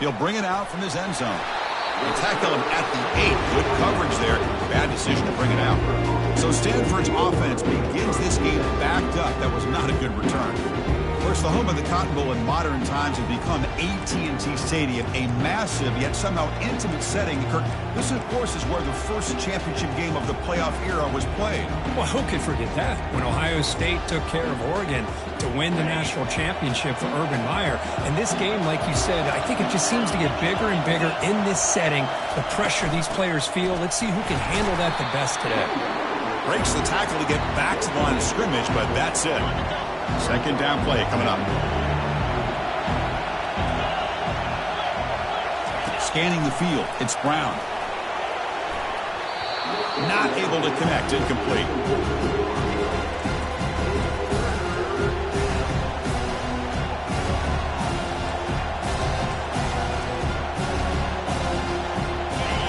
He'll bring it out from his end zone. He'll tackle him at the 8. Good coverage there. Bad decision to bring it out. So Stanford's offense begins this game backed up. That was not a good return. Of course, the home of the Cotton Bowl in modern times has become AT&T Stadium, a massive yet somehow intimate setting. Kirk, this, of course, is where the first championship game of the playoff era was played. Well, who could forget that? When Ohio State took care of Oregon to win the national championship for Urban Meyer. And this game, like you said, I think it just seems to get bigger and bigger in this setting. The pressure these players feel. Let's see who can handle that the best today. Breaks the tackle to get back to the line of scrimmage, but that's it. Second down play coming up. Scanning the field. It's Brown. Not able to connect. Incomplete.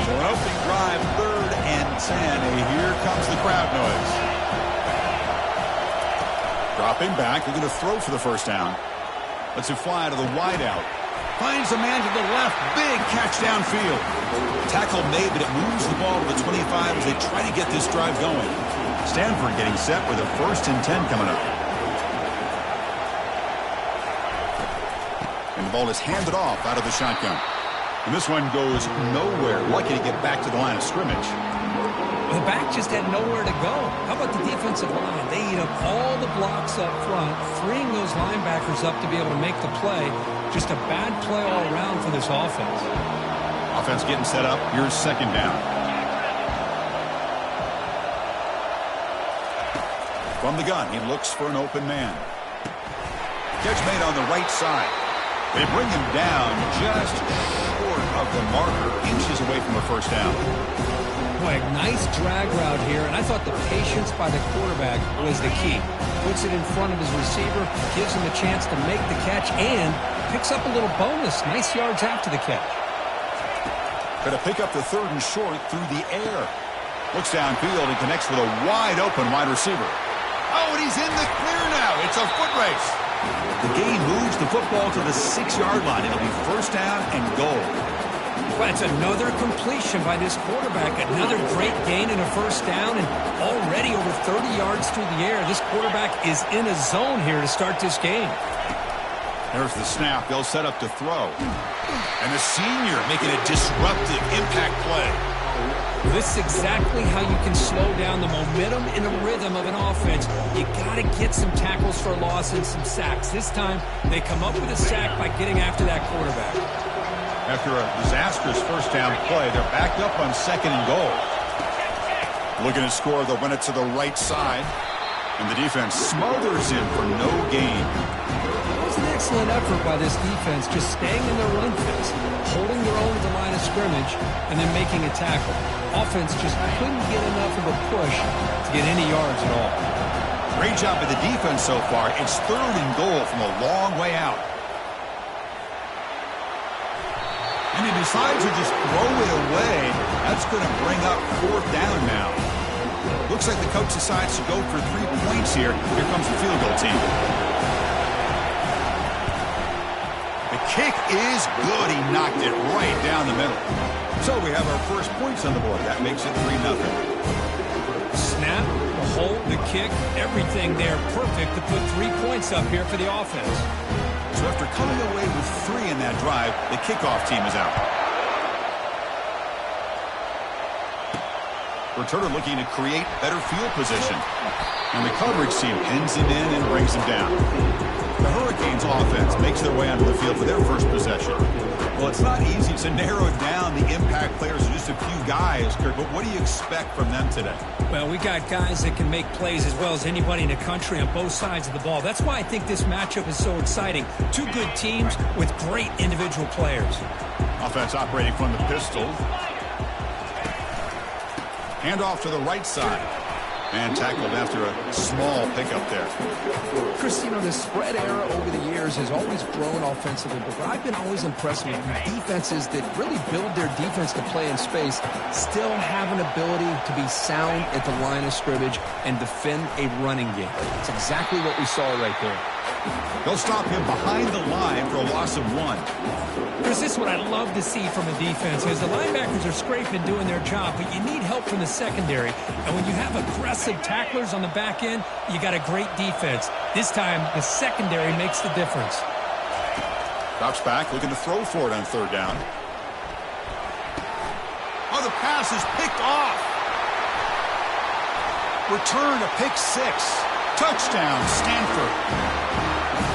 So an opening drive, 3rd and 10. And here comes the crowd noise. Dropping back, they're going to throw for the first down. Lets it fly to the wideout. Finds a man to the left. Big catch downfield. Tackle made, but it moves the ball to the 25 as they try to get this drive going. Stanford getting set with a 1st and 10 coming up. And the ball is handed off out of the shotgun. And this one goes nowhere. Lucky to get back to the line of scrimmage. The back just had nowhere to go. How about the defensive line? They eat up all the blocks up front, freeing those linebackers up to be able to make the play. Just a bad play all around for this offense. Offense getting set up. Here's 2nd down. From the gun, he looks for an open man. Catch made on the right side. They bring him down just short of the marker, inches away from a first down. Boy, nice drag route here, and I thought the patience by the quarterback was the key. Puts it in front of his receiver, gives him a chance to make the catch, and picks up a little bonus. Nice yards after the catch. Going to pick up the 3rd and short through the air. Looks downfield and connects with a wide-open wide receiver. Oh, and he's in the clear now. It's a foot race. The gain moves the football to the 6-yard line. It'll be 1st down and goal. Well, it's another completion by this quarterback. Another great gain and a 1st down, and already over 30 yards through the air. This quarterback is in a zone here to start this game. There's the snap. They'll set up to throw. And the senior making a disruptive impact play. This is exactly how you can slow down the momentum and a rhythm of an offense. You got to get some tackles for a loss and some sacks. This time, they come up with a sack by getting after that quarterback. After a disastrous 1st down play, they're backed up on 2nd and goal. Looking to score, they'll run it to the right side. And the defense smothers in for no gain. It was an excellent effort by this defense, just staying in their run fence, holding their own at the line of scrimmage, and then making a tackle. Offense just couldn't get enough of a push to get any yards at all. Great job by the defense so far. It's 3rd and goal from a long way out. And he decides to just throw it away. That's going to bring up 4th down now. Looks like the coach decides to go for 3 points here. Here comes the field goal team. The kick is good. He knocked it right down the middle. So we have our first points on the board. That makes it 3-0. Snap, the hold, the kick, everything there perfect to put 3 points up here for the offense. So after coming away with 3 in that drive, the kickoff team is out. Returner looking to create better field position. And the coverage team pins him in and brings him down. The Hurricanes offense makes their way onto the field for their first possession. Well, it's not easy to narrow down the impact players to just a few guys, Kirk, but what do you expect from them today? Well, we got guys that can make plays as well as anybody in the country on both sides of the ball. That's why I think this matchup is so exciting. 2 good teams with great individual players. Offense operating from the pistol. Hand off to the right side. And tackled after a small pickup there. Chris, you know, the spread era over the years has always grown offensively, but I've been always impressed with defenses that really build their defense to play in space, still have an ability to be sound at the line of scrimmage and defend a running game. It's exactly what we saw right there. They'll stop him behind the line for a loss of 1. Chris, this is what I love to see from a defense, as the linebackers are scraping doing their job, but you need help from the secondary. And when you have aggressive tacklers on the back end, you got a great defense. This time, the secondary makes the difference. Drops back, looking to throw for it on 3rd down. Oh, the pass is picked off. Return to pick 6. Touchdown, Stanford.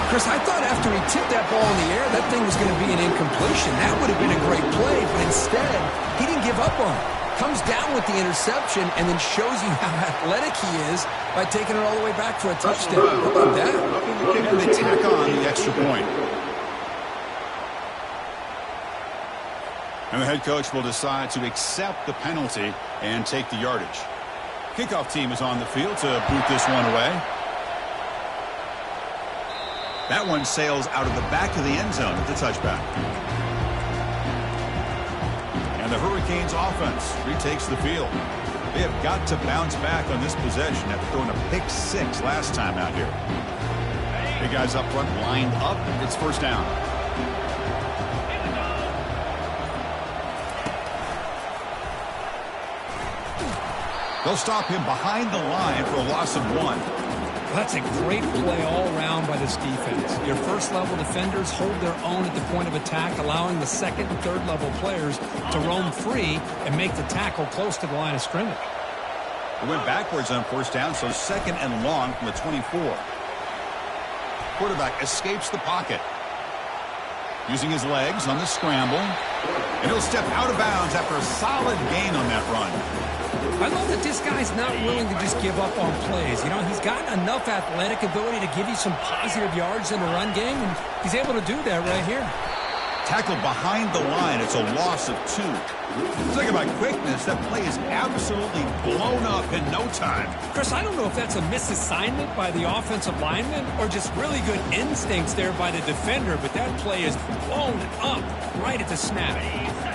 Chris, I thought after he tipped that ball in the air, that thing was going to be an incompletion. That would have been a great play, but instead, he didn't give up on it. Comes down with the interception and then shows you how athletic he is by taking it all the way back for a touchdown. How about that? And they tack on the extra point. And the head coach will decide to accept the penalty and take the yardage. Kickoff team is on the field to boot this one away. That one sails out of the back of the end zone at the touchback. And the Hurricanes offense retakes the field. They have got to bounce back on this possession after throwing a pick 6 last time out here. Big guys up front lined up. It's 1st down. They'll stop him behind the line for a loss of 1. That's a great play all around by this defense. Your first-level defenders hold their own at the point of attack, allowing the second and third-level players to roam free and make the tackle close to the line of scrimmage. It went backwards on 1st down, so 2nd and long from the 24. Quarterback escapes the pocket. Using his legs on the scramble. And he'll step out of bounds after a solid gain on that run. I love that this guy's not willing to just give up on plays. You know, he's got enough athletic ability to give you some positive yards in the run game, and he's able to do that right here. Tackled behind the line. It's a loss of 2. Talk about quickness. That play is absolutely blown up in no time. Chris, I don't know if that's a misassignment by the offensive lineman or just really good instincts there by the defender, but that play is blown up right at the snap.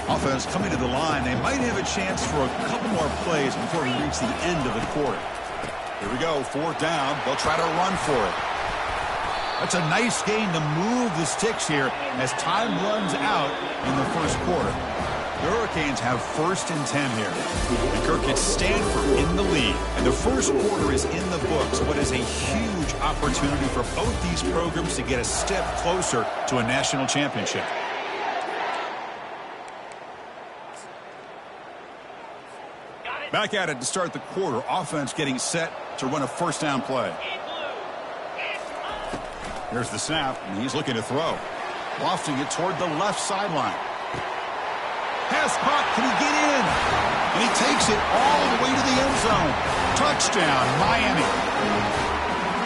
Offense coming to the line. They might have a chance for a couple more plays before we reach the end of the quarter. Here we go. 4th down. They'll try to run for it. That's a nice gain to move the sticks here as time runs out in the 1st quarter. The Hurricanes have 1st and 10 here. And Kirk gets Stanford in the lead. And the 1st quarter is in the books. What is a huge opportunity for both these programs to get a step closer to a national championship. Back at it to start the quarter. Offense getting set to run a 1st down play. Here's the snap, and he's looking to throw. Lofting it toward the left sideline. Pass caught. Can he get in? And he takes it all the way to the end zone. Touchdown, Miami.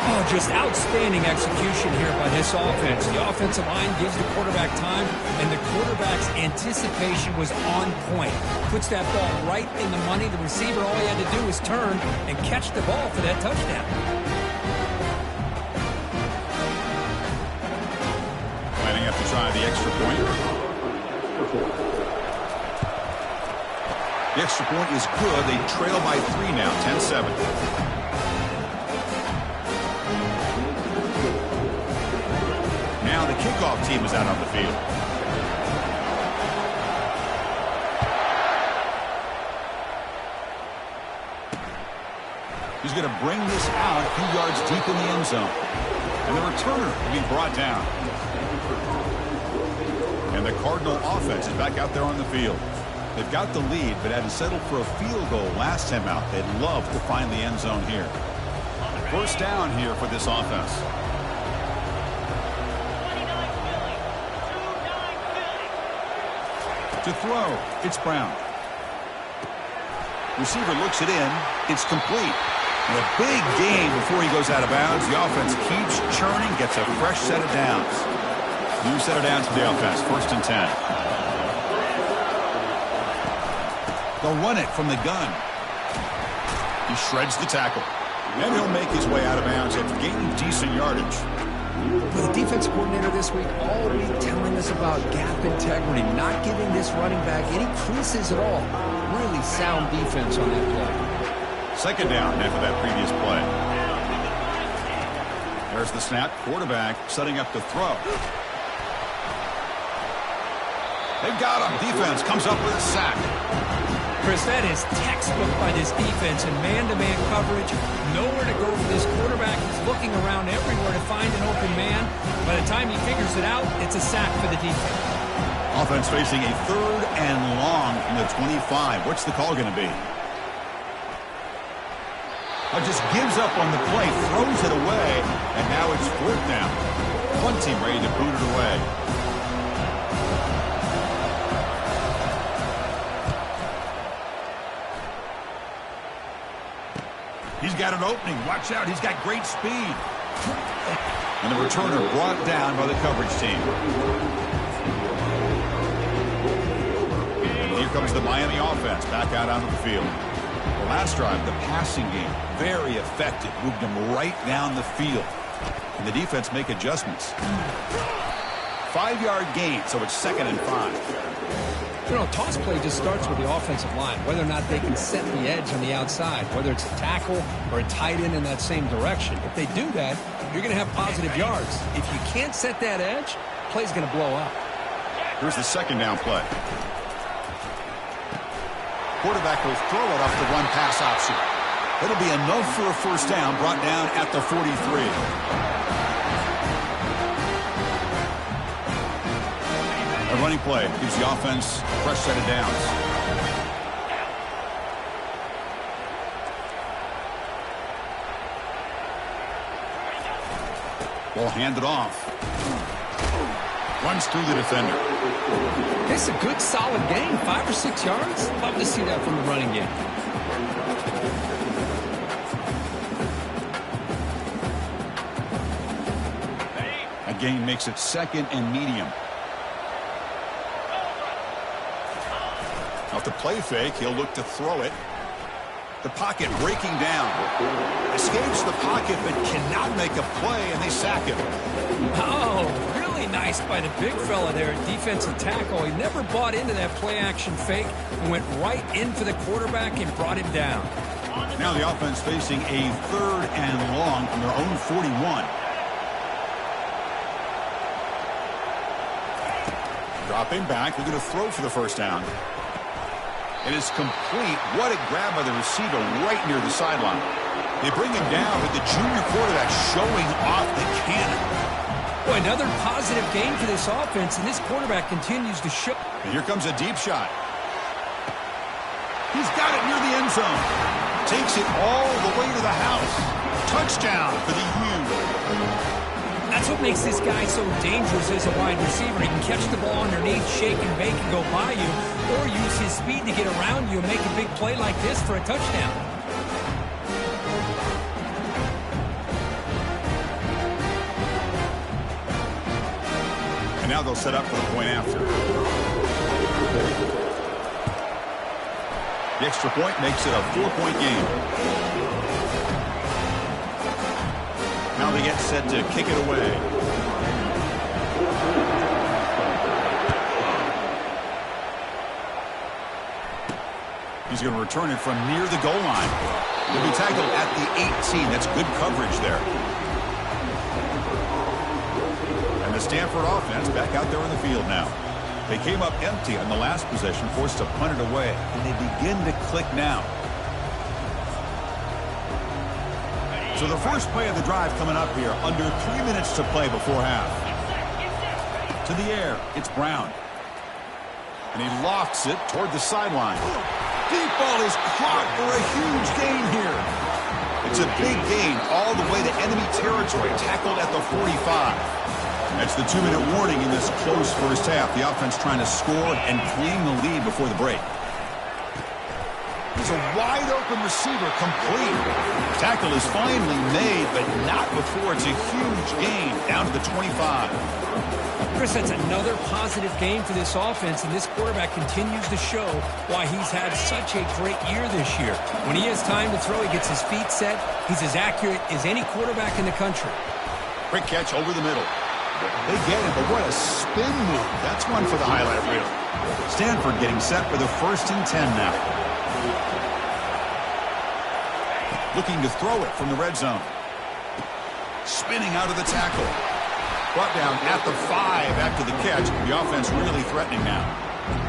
Oh, just outstanding execution here by this offense. The offensive line gives the quarterback time, and the quarterback's anticipation was on point. Puts that ball right in the money. The receiver, all he had to do was turn and catch the ball for that touchdown. Planning up to try the extra point. The extra point is good. They trail by 3 now, 10-7. Now the kickoff team is out on the field. He's going to bring this out a few yards deep in the end zone. And the returner will be brought down. And the Cardinal offense is back out there on the field. They've got the lead, but had to settle for a field goal last time out. They'd love to find the end zone here. 1st down here for this offense. To throw, it's Brown. Receiver looks it in. It's complete. And a big gain before he goes out of bounds. The offense keeps churning, gets a fresh set of downs. New set of downs for the offense. 1st and 10. They'll run it from the gun. He shreds the tackle. And he'll make his way out of bounds after gaining decent yardage. Well, the defense coordinator this week all week telling us about gap integrity, not giving this running back any creases at all. Really sound defense on that play. 2nd down after that previous play. There's the snap. Quarterback setting up the throw. They've got him. Defense comes up with a sack. Chris, that is textbook by this defense in man-to-man coverage. Nowhere to go for this quarterback. He's looking around everywhere to find an open man. By the time he figures it out, it's a sack for the defense. Offense facing a 3rd and long from the 25. What's the call going to be? Just gives up on the play, throws it away, and now it's 4th down. Plenty ready to boot it away. He's got an opening. Watch out. He's got great speed. And the returner brought down by the coverage team. Here comes the Miami offense back out onto the field. The last drive, the passing game, very effective. Moved them right down the field. And the defense make adjustments. 5-yard gain, so it's 2nd and 5. You know, toss play just starts with the offensive line, whether or not they can set the edge on the outside, whether it's a tackle or a tight end in that same direction. If they do that, you're going to have positive yards. If you can't set that edge, play's going to blow up. Here's the 2nd down play. Quarterback will throw it off the run pass option. It'll be enough for a 1st down, brought down at the 43. A running play gives the offense a fresh set of downs. Ball handed off. Runs through the defender. It's a good, solid game. 5 or 6 yards. Love to see that from the running game. That gain makes it 2nd and medium. Off the play fake, he'll look to throw it. The pocket breaking down. Escapes the pocket, but cannot make a play, and they sack him. Oh, really nice by the big fella there at defensive tackle. He never bought into that play-action fake and went right in for the quarterback and brought him down. Now the offense facing a 3rd and long from their own 41. Dropping back, they're going to throw for the 1st down. It is complete. What a grab by the receiver right near the sideline. They bring him down with the junior quarterback showing off the cannon. Boy, another positive game for this offense, and this quarterback continues to show. And here comes a deep shot. He's got it near the end zone. Takes it all the way to the house. Touchdown for the U. That's what makes this guy so dangerous as a wide receiver. He can catch the ball underneath, shake and bake and go by you, or use his speed to get around you and make a big play like this for a touchdown. And now they'll set up for the point after. The extra point makes it a 4-point game. Now they get set to kick it away. He's going to return it from near the goal line. He'll be tackled at the 18. That's good coverage there. And the Stanford offense back out there on the field now. They came up empty on the last possession, forced to punt it away. And they begin to click now. So the first play of the drive coming up here, under 3 minutes to play before half. To the air, it's Brown. And he lofts it toward the sideline. Deep ball is caught for a huge gain here. It's a big gain all the way to enemy territory, tackled at the 45. That's the 2-minute warning in this close first half. The offense trying to score and claim the lead before the break. It's a wide-open receiver, complete. Tackle is finally made, but not before it's a huge gain down to the 25. Chris, that's another positive game for this offense, and this quarterback continues to show why he's had such a great year this year. When he has time to throw, he gets his feet set. He's as accurate as any quarterback in the country. Quick catch over the middle. They get it, but what a spin move. That's one for the highlight reel. Stanford getting set for the 1st and 10 now. Looking to throw it from the red zone. spinning out of the tackle. Brought down at the 5 after the catch. The offense really threatening now.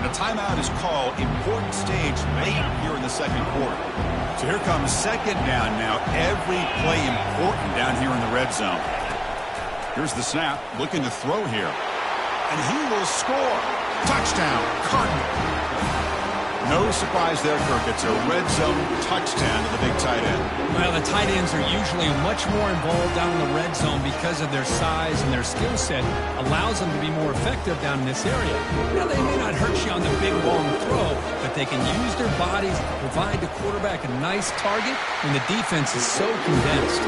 And a timeout is called. Important stage late here in the second quarter. So here comes second down now. Every play important down here in the red zone. Here's the snap. Looking to throw here. And he will score. Touchdown, Cardinals. No surprise there, Kirk. It's a red zone touchdown to the big tight end. Well, the tight ends are usually much more involved down in the red zone because of their size and their skill set allows them to be more effective down in this area. Now, they may not hurt you on the big, long throw, but they can use their bodies to provide the quarterback a nice target when the defense is so condensed.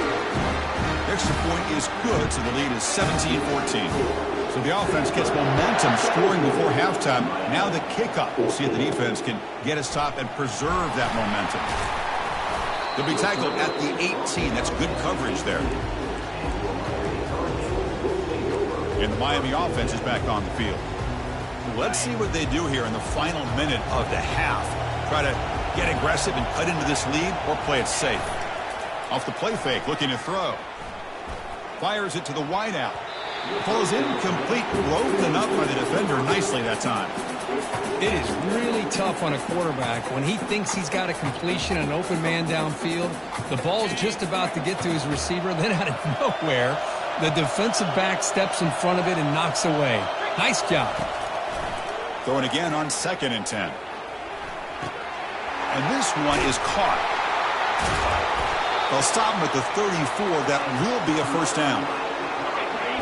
Extra point is good, so the lead is 17-14. So the offense gets momentum scoring before halftime. Now the kickoff. We'll see if the defense can get a stop and preserve that momentum. They'll be tackled at the 18. That's good coverage there. And the Miami offense is back on the field. Let's see what they do here in the final minute of the half. Try to get aggressive and cut into this lead or play it safe. Off the play fake, looking to throw. Fires it to the wideout. Falls incomplete, broken up by the defender nicely that time. It is really tough on a quarterback when he thinks he's got a completion and an open man downfield. The ball's just about to get to his receiver, then out of nowhere, the defensive back steps in front of it and knocks away. Nice job. Throwing again on 2nd and 10. And this one is caught. They'll stop him at the 34. That will be a first down.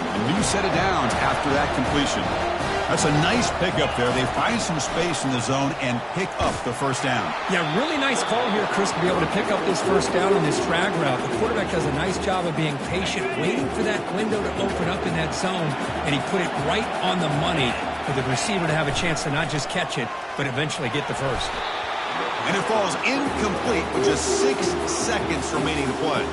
A new set of downs after that completion. That's a nice pickup there. They find some space in the zone and pick up the first down. Yeah, really nice call here, Chris, to be able to pick up this first down on this drag route. The quarterback does a nice job of being patient, waiting for that window to open up in that zone, and he put it right on the money for the receiver to have a chance to not just catch it, but eventually get the first. And it falls incomplete with just 6 seconds remaining to play.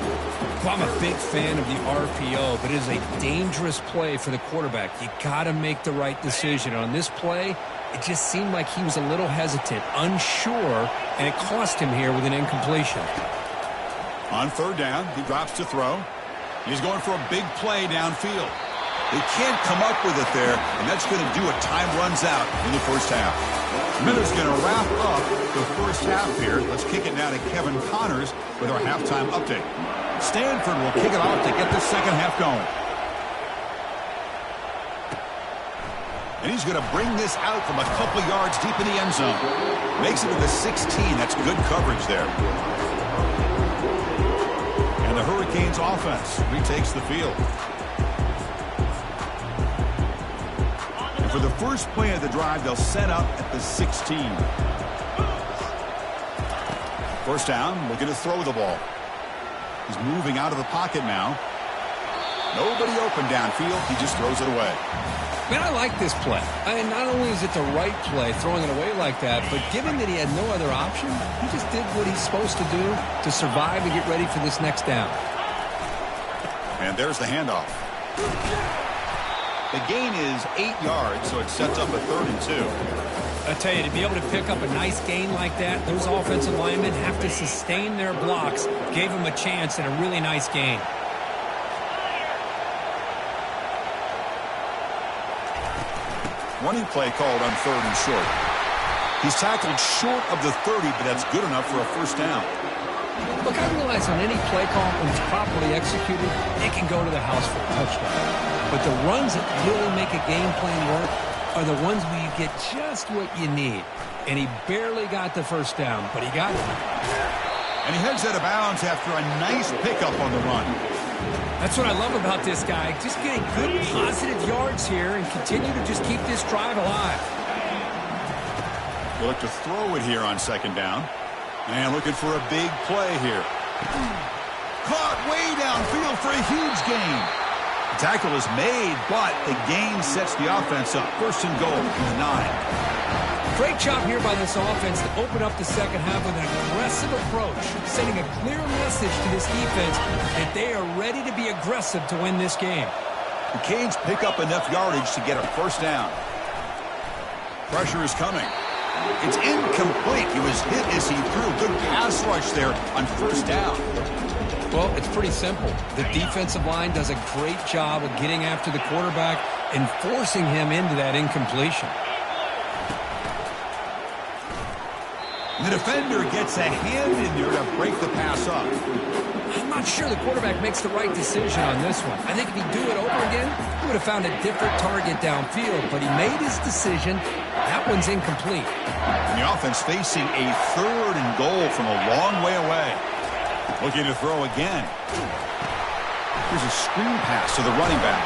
Well, I'm a big fan of the RPO, but it is a dangerous play for the quarterback. You got to make the right decision. On this play, it just seemed like he was a little hesitant, unsure, and it cost him here with an incompletion. On 3rd down, he drops to throw. He's going for a big play downfield. They can't come up with it there, and that's going to do it. Time runs out in the first half. Miller's going to wrap up the first half here. Let's kick it now to Kevin Connors with our halftime update. Stanford will kick it off to get the second half going. And he's going to bring this out from a couple yards deep in the end zone. Makes it to the 16. That's good coverage there. And the Hurricanes offense retakes the field. And for the first play of the drive, they'll set up at the 16. First down, looking to throw the ball. He's moving out of the pocket now. Nobody open downfield. He just throws it away. Man, I like this play. Not only is it the right play, throwing it away like that, but given that he had no other option, he just did what he's supposed to do to survive and get ready for this next down. And there's the handoff. The gain is 8 yards, so it sets up a 3rd and 2. I tell you, to be able to pick up a nice gain like that, those offensive linemen have to sustain their blocks. Gave him a chance and a really nice gain. Running play called on 3rd and short. He's tackled short of the 30, but that's good enough for a first down. Look, I realize on any play call, when it's properly executed, it can go to the house for a touchdown. But the runs that really make a game plan work are the ones where you get just what you need. And he barely got the first down, but he got it. And he heads out of bounds after a nice pickup on the run. That's what I love about this guy. Just getting good, positive yards here and continue to just keep this drive alive. They look to throw it here on 2nd down. And looking for a big play here. Caught way downfield for a huge gain. The tackle is made, but the gain sets the offense up. 1st and goal from the 9. Great job here by this offense to open up the second half with an aggressive approach, sending a clear message to this defense that they are ready to be aggressive to win this game. The Canes pick up enough yardage to get a first down. Pressure is coming. It's incomplete. He was hit as he threw. Good pass rush there on 1st down. Well, it's pretty simple. The defensive line does a great job of getting after the quarterback and forcing him into that incompletion. The defender gets a hand in there to break the pass up. I'm not sure the quarterback makes the right decision on this one. I think if he'd do it over again, he would have found a different target downfield, but he made his decision. That one's incomplete. And the offense facing a 3rd and goal from a long way away. Looking to throw again. Here's a screen pass to the running back.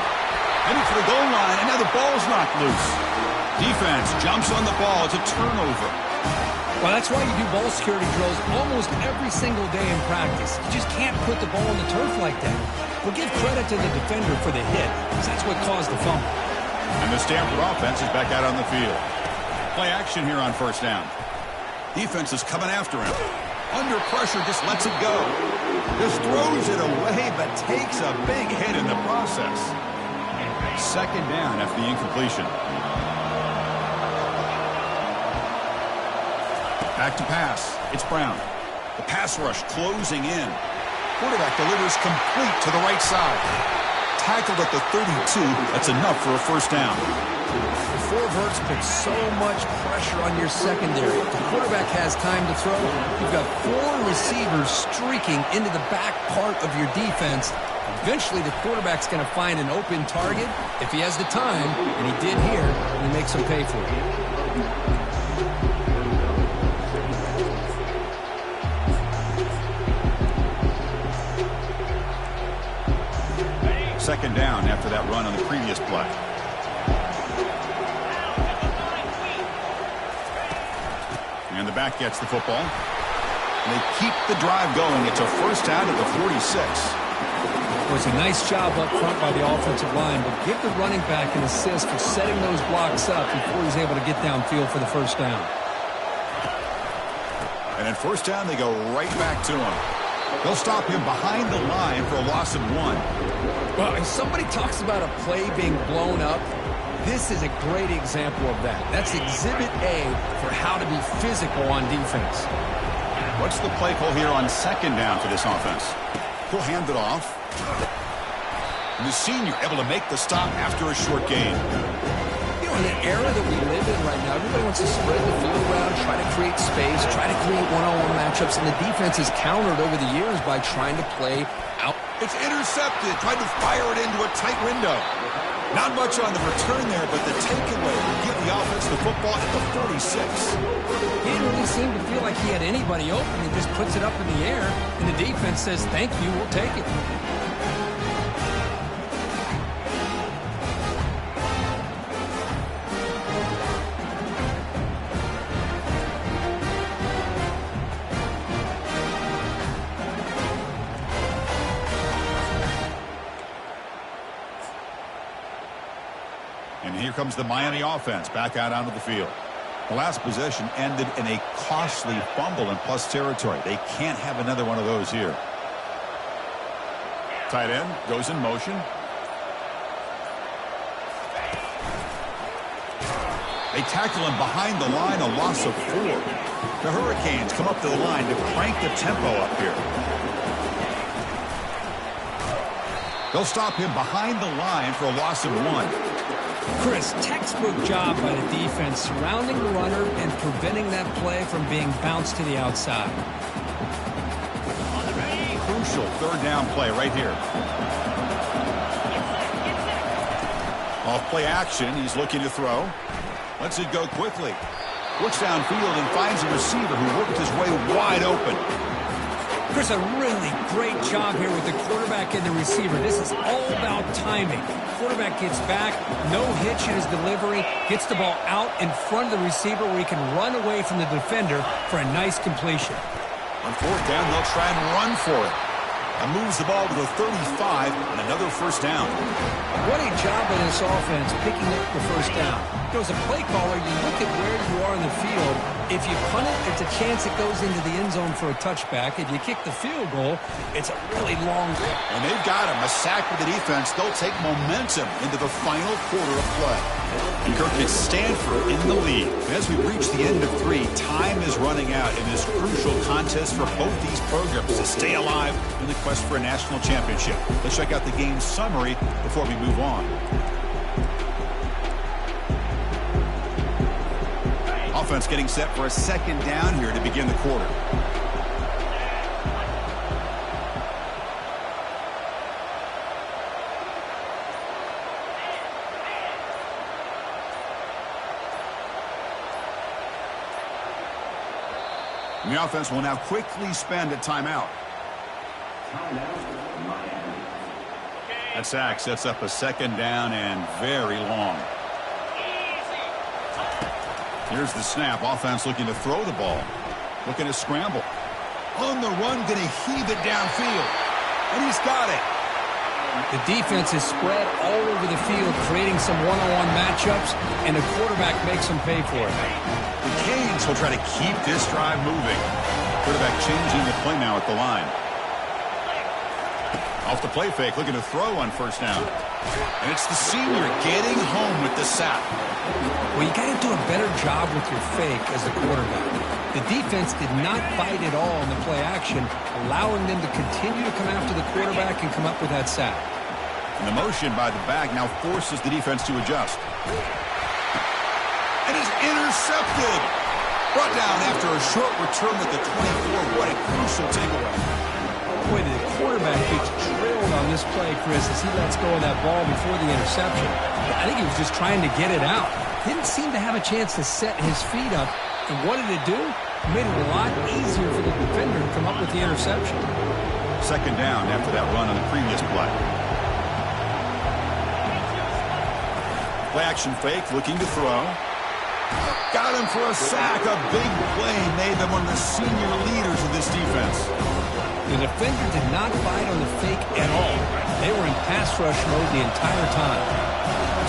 Heading for the goal line, and now the ball's knocked loose. Defense jumps on the ball. It's a turnover. Well, that's why you do ball security drills almost every single day in practice. You just can't put the ball on the turf like that. But give credit to the defender for the hit, because that's what caused the fumble. And the Stanford offense is back out on the field. Play action here on 1st down. Defense is coming after him. Under pressure, just lets it go. Just throws it away, but takes a big hit in the process. 2nd down after the incompletion. Back to pass. It's Brown. The pass rush closing in. Quarterback delivers complete to the right side. Tackled at the 32. That's enough for a 1st down. The 4 verts put so much pressure on your secondary. If the quarterback has time to throw, you've got 4 receivers streaking into the back part of your defense. Eventually, the quarterback's going to find an open target if he has the time, and he did here, and he makes him pay for it. 2nd down after that run on the previous play. And the back gets the football. And they keep the drive going. It's a 1st down at the 46. It was a nice job up front by the offensive line, but give the running back an assist for setting those blocks up before he's able to get downfield for the 1st down. And at 1st down, they go right back to him. They'll stop him behind the line for a loss of 1. Well, if somebody talks about a play being blown up, this is a great example of that. That's exhibit A for how to be physical on defense. What's the play call here on 2nd down for this offense? He'll hand it off. And the senior able to make the stop after a short gain. You know, in the era that we live in right now, everybody wants to spread the field around, try to create space, try to create one-on-one matchups, and the defense has countered over the years by trying to play out. It's intercepted, tried to fire it into a tight window. Not much on the return there, but the takeaway will give the offense the football at the 46. He didn't really seem to feel like he had anybody open. He just puts it up in the air, and the defense says, thank you, we'll take it. And here comes the Miami offense back out onto the field. The last possession ended in a costly fumble in plus territory. They can't have another one of those here. Tight end goes in motion. They tackle him behind the line, a loss of 4. The Hurricanes come up to the line to crank the tempo up here. They'll stop him behind the line for a loss of 1. Chris, textbook job by the defense surrounding the runner and preventing that play from being bounced to the outside. Crucial 3rd down play right here. Off play action, he's looking to throw. Lets it go quickly. Looks downfield and finds a receiver who worked his way wide open. Chris, a really great job here with the quarterback and the receiver. This is all about timing. Quarterback gets back, no hitch in his delivery, gets the ball out in front of the receiver where he can run away from the defender for a nice completion. On 4th down, they'll try and run for it. And moves the ball to the 35 and another 1st down. What a job by this offense picking up the 1st down. You know, as a play caller, you look at where you are in the field. If you punt it, it's a chance it goes into the end zone for a touchback. If you kick the field goal, it's a really long run. And they've got him. A sack with the defense. They'll take momentum into the final quarter of play. And Kirk, it's Stanford in the lead. As we reach the end of 3, time is running out in this crucial contest for both these programs to stay alive in the quest for a national championship. Let's check out the game summary before we move on. Offense getting set for a second down here to begin the quarter. And the offense will now quickly spend a timeout. That sack sets up a second down and very long. Here's the snap. Offense looking to throw the ball. Looking to scramble. On the run, going to heave it downfield. And he's got it. The defense is spread all over the field, creating some one-on-one matchups, and the quarterback makes them pay for it. The Canes will try to keep this drive moving. Quarterback changing the play now at the line. Off the play fake, looking to throw on first down. And it's the senior getting home with the sack. Well, you got to do a better job with your fake as the quarterback. The defense did not bite at all in the play action, allowing them to continue to come after the quarterback and come up with that sack. And the motion by the back now forces the defense to adjust. And it's intercepted. Brought down after a short return at the 24. What a crucial takeaway. Boy, the quarterback gets drilled on this play, Chris, as he lets go of that ball before the interception. I think he was just trying to get it out. Didn't seem to have a chance to set his feet up. And what did it do? It made it a lot easier for the defender to come up with the interception. Second down after that run on the previous play. Play action fake, looking to throw. Got him for a sack. A big play made them one of the senior leaders of this defense. The defender did not bite on the fake at all. They were in pass rush mode the entire time.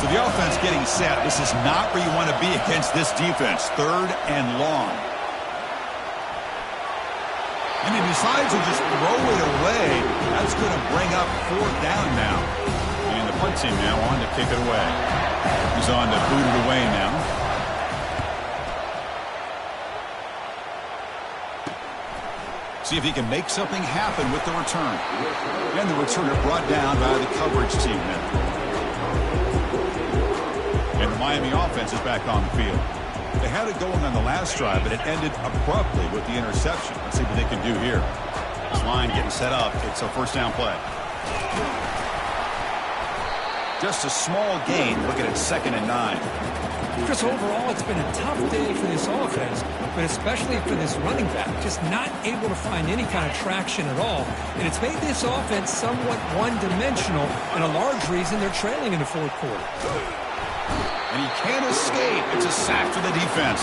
So the offense getting set. This is not where you want to be against this defense. Third and long. And he decides to just throw it away. That's going to bring up fourth down now. And the punt team now on to kick it away. He's on to boot it away now. See if he can make something happen with the return. And the returner brought down by the coverage team now. And the Miami offense is back on the field. They had it going on the last drive, but it ended abruptly with the interception. Let's see what they can do here. This line getting set up. It's a first down play. Just a small gain. Looking at 2nd and 9. Chris, overall, it's been a tough day for this offense, but especially for this running back, just not able to find any kind of traction at all. And it's made this offense somewhat one-dimensional, and a large reason they're trailing in the fourth quarter. And he can't escape. It's a sack for the defense.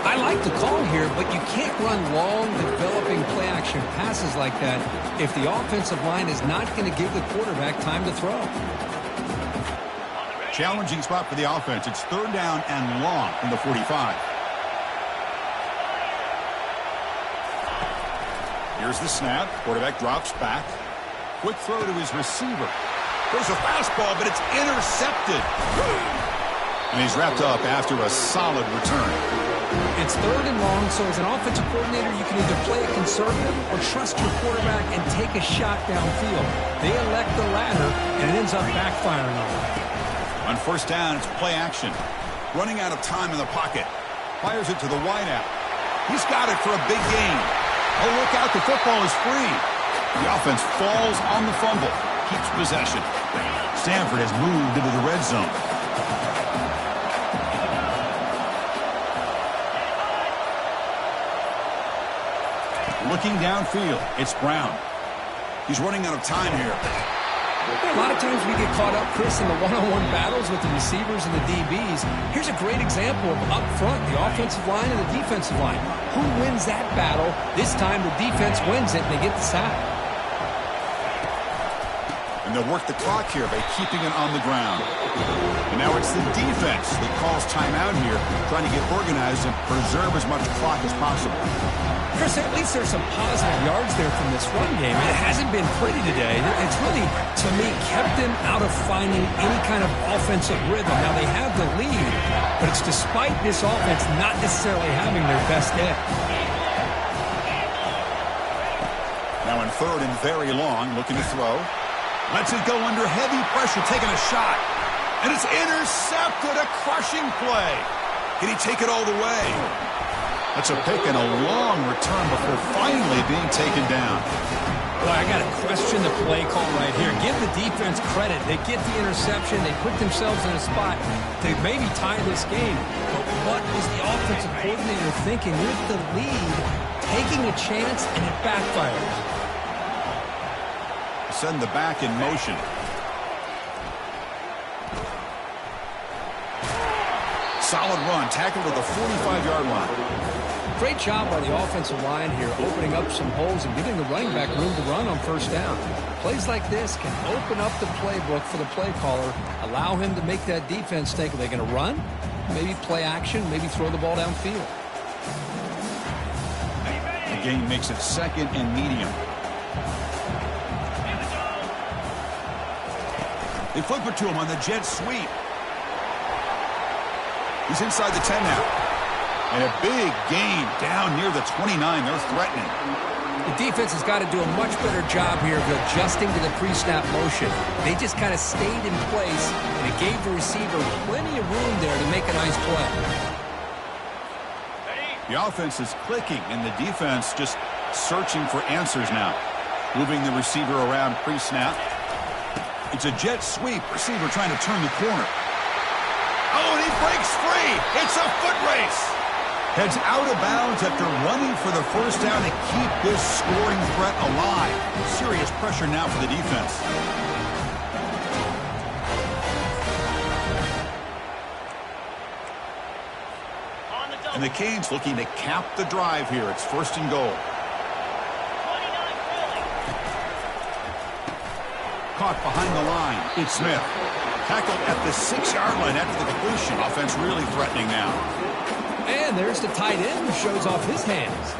I like the call here, but you can't run long, developing play-action passes like that if the offensive line is not going to give the quarterback time to throw. Challenging spot for the offense. It's third down and long from the 45. Here's the snap. Quarterback drops back. Quick throw to his receiver. There's a fastball, but it's intercepted. And he's wrapped up after a solid return. It's third and long, so as an offensive coordinator, you can either play it conservative or trust your quarterback and take a shot downfield. They elect the latter, and it ends up backfiring on them. On first down, it's play action. Running out of time in the pocket. Fires it to the wideout. He's got it for a big gain. Oh, look out, the football is free. The offense falls on the fumble. Keeps possession. Stanford has moved into the red zone. Looking downfield, it's Brown. He's running out of time here. A lot of times we get caught up, Chris, in the one-on-one battles with the receivers and the DBs. Here's a great example of up front, the offensive line and the defensive line. Who wins that battle? This time the defense wins it, and they get the sack. And And they'll work the clock here by keeping it on the ground. And now it's the defense that calls timeout here, trying to get organized and preserve as much clock as possible. Chris, at least there's some positive yards there from this run game. It hasn't been pretty today. It's really, to me, kept them out of finding any kind of offensive rhythm. Now, they have the lead, but it's despite this offense not necessarily having their best day. Now in third and very long, looking to throw. Lets it go under heavy pressure, taking a shot. And it's intercepted, a crushing play. Can he take it all the way? That's a pick and a long return before finally being taken down. Well, I got to question the play call right here. Give the defense credit. They get the interception. They put themselves in a spot to maybe tie this game. But what was the offensive coordinator thinking with the lead, taking a chance, and it backfires? Send the back in motion. Solid run, tackled to the 45-yard line. Great job by the offensive line here, opening up some holes and giving the running back room to run on first down. Plays like this can open up the playbook for the play caller, allow him to make that defense think, are they going to run? Maybe play action, maybe throw the ball downfield. The game makes it second and medium. They flip it to him on the jet sweep. He's inside the 10 now. And a big gain down near the 29. They're threatening. The defense has got to do a much better job here of adjusting to the pre-snap motion. They just kind of stayed in place, and it gave the receiver plenty of room there to make a nice play. The offense is clicking, and the defense just searching for answers now. Moving the receiver around pre-snap. It's a jet sweep. Receiver trying to turn the corner. Oh, and he breaks free. It's a foot race. Heads out of bounds after running for the first down to keep this scoring threat alive. Serious pressure now for the defense. And the Canes looking to cap the drive here. It's first and goal. Caught behind the line. It's Smith. Tackled at the 6-yard line after the completion. Offense really threatening now. And there's the tight end who shows off his hands.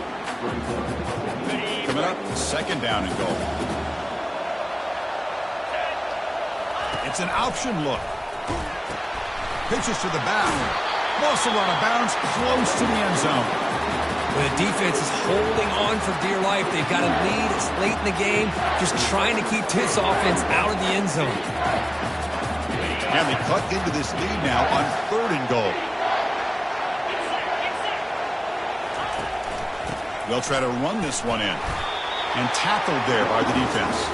Coming up, second down and goal. It's an option look. Pitches to the back. Muscle out of bounds, close to the end zone. The defense is holding on for dear life. They've got a lead. It's late in the game. Just trying to keep this offense out of the end zone. And they cut into this lead now on third and goal. They'll try to run this one in. And tackled there by the defense.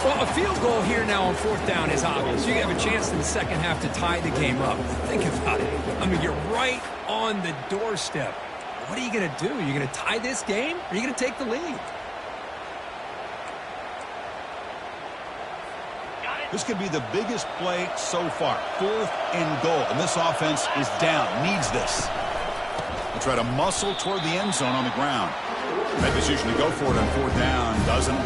Well, a field goal here now on fourth down is obvious. You have a chance in the second half to tie the game up. Think about it. I mean, you're right on the doorstep. What are you going to do? Are you going to tie this game? Or are you going to take the lead? This could be the biggest play so far. Fourth and goal. And this offense is down. Needs this. They'll try to muscle toward the end zone on the ground. That decision to go for it on fourth down doesn't work.